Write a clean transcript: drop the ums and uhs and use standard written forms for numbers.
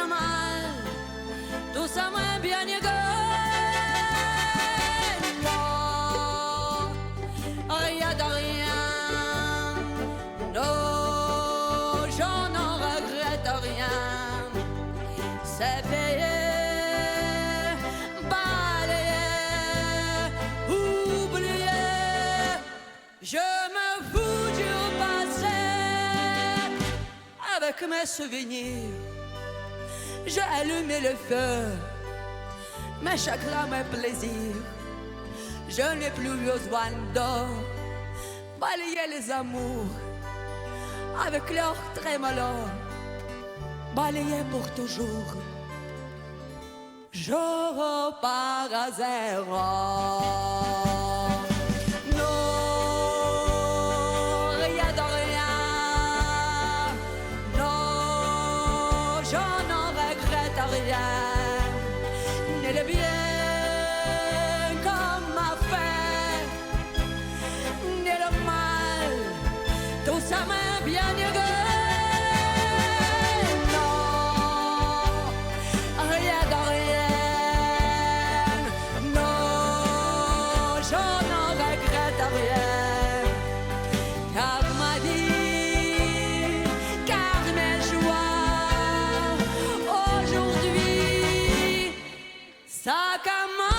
le mal, tout ça m'a bien égal. Non, rien de rien. Non, j'en en regrette rien. C'est payé, balayé, oublié. Je me fous du passé avec mes souvenirs. J'ai allumé le feu, mes chagrins, mes plaisirs. Je n'ai plus besoin de balayer les amours avec leur trémolo, balayer pour toujours. Je repars à zéro. Ni le bien qu'on m'a fait, ni le mal, tout ça m'a bien égal. Non, rien de rien. Non, je n'en regrette rien. Car ma vie, car mes joies, aujourd'hui, ça commence.